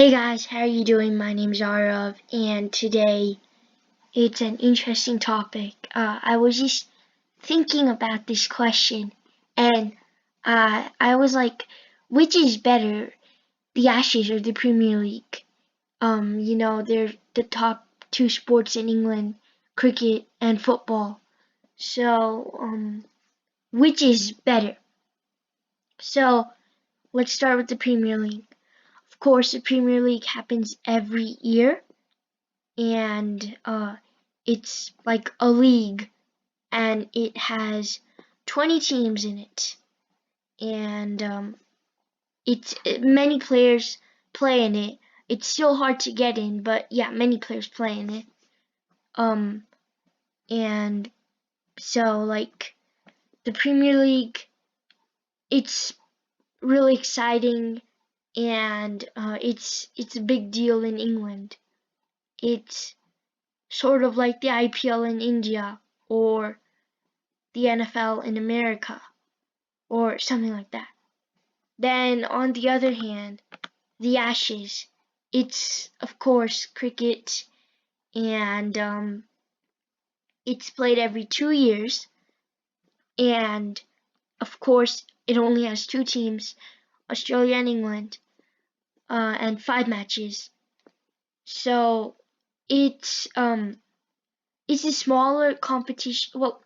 Hey guys, how are you doing? My name is Arav, and today it's an interesting topic. I was just thinking about this question, and I was like, which is better, the Ashes or the Premier League? They're the top two sports in England, cricket and football. So, which is better? So, let's start with the Premier League. Of course, the Premier League happens every year and it's like a league and it has 20 teams in it and it's many players play in it. It's still hard to get in, but yeah, many players play in it. um and so like the Premier League, it's really exciting, and it's a big deal in England. It's sort of like the IPL in India, or the NFL in America, or something like that. Then, on the other hand, the Ashes, it's of course cricket, and it's played every 2 years, and of course, it only has two teams, Australia and England, and 5 matches. So it's a smaller competition. Well,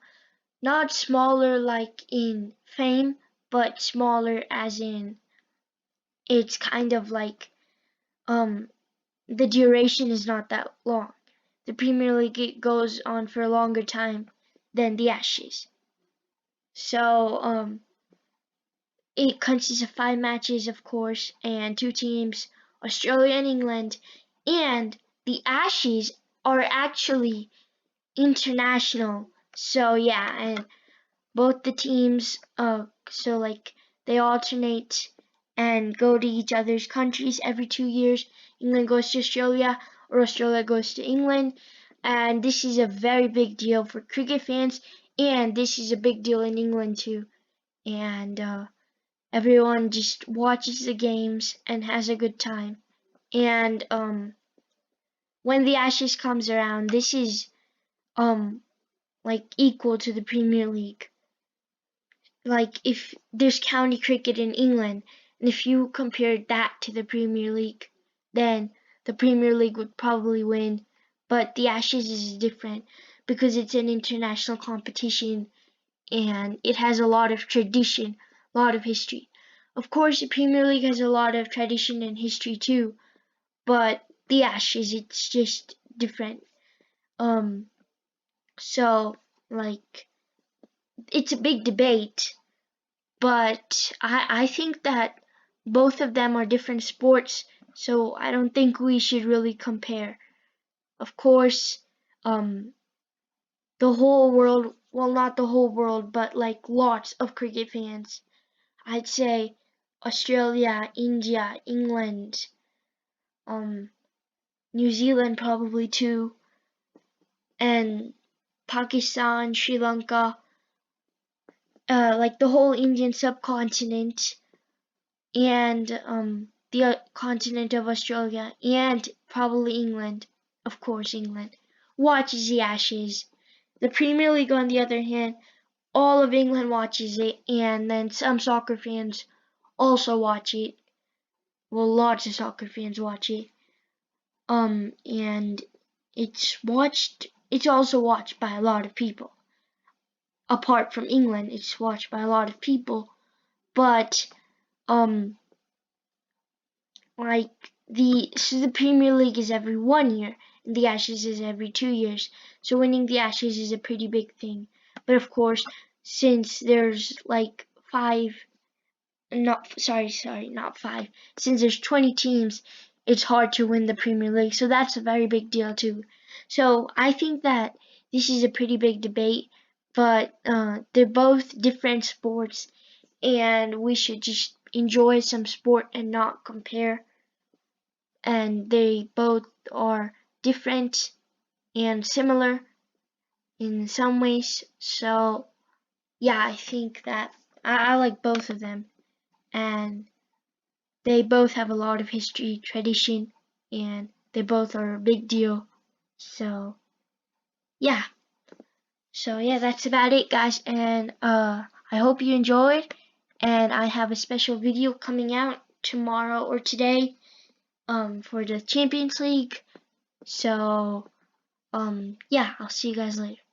not smaller like in fame, but smaller as in it's kind of like um the duration is not that long. The Premier League, it goes on for a longer time than the Ashes. So it consists of 5 matches, of course, and two teams, Australia and England. And the Ashes are actually international. So yeah, and both the teams, so like they alternate and go to each other's countries every 2 years. England goes to Australia, or Australia goes to England. And this is a very big deal for cricket fans, and this is a big deal in England too. And everyone just watches the games and has a good time. And when the Ashes comes around, this is um like equal to the Premier League. Like if there's county cricket in England, and if you compared that to the Premier League, then the Premier League would probably win. But the Ashes is different because it's an international competition and it has a lot of tradition, a lot of history. Of course, the Premier League has a lot of tradition and history too, but the Ashes, it's just different. Um, so like it's a big debate, but I think that both of them are different sports, so I don't think we should really compare. Of course, um, the whole world, well, not the whole world, but like lots of cricket fans, I'd say Australia, India, England, um, New Zealand probably too, and Pakistan, Sri Lanka, like the whole Indian subcontinent, and the continent of Australia, and probably England, of course, England, watches the Ashes. The Premier League, on the other hand, all of England watches it, and then some soccer fans also watch it. Well, lots of soccer fans watch it. And it's also watched by a lot of people. Apart from England, it's watched by a lot of people, but um, like the Premier League is every 1 year and the Ashes is every 2 years. So winning the Ashes is a pretty big thing. But of course, since there's like not five. Since there's 20 teams, it's hard to win the Premier League. So that's a very big deal too. So I think that this is a pretty big debate, but they're both different sports, and we should just enjoy some sport and not compare. And they both are different and similar in some ways. So yeah, I think that I like both of them, and they both have a lot of history, tradition, and they both are a big deal. So yeah. So yeah, that's about it, guys. And I hope you enjoyed. And I have a special video coming out tomorrow or today for the Champions League. So yeah, I'll see you guys later.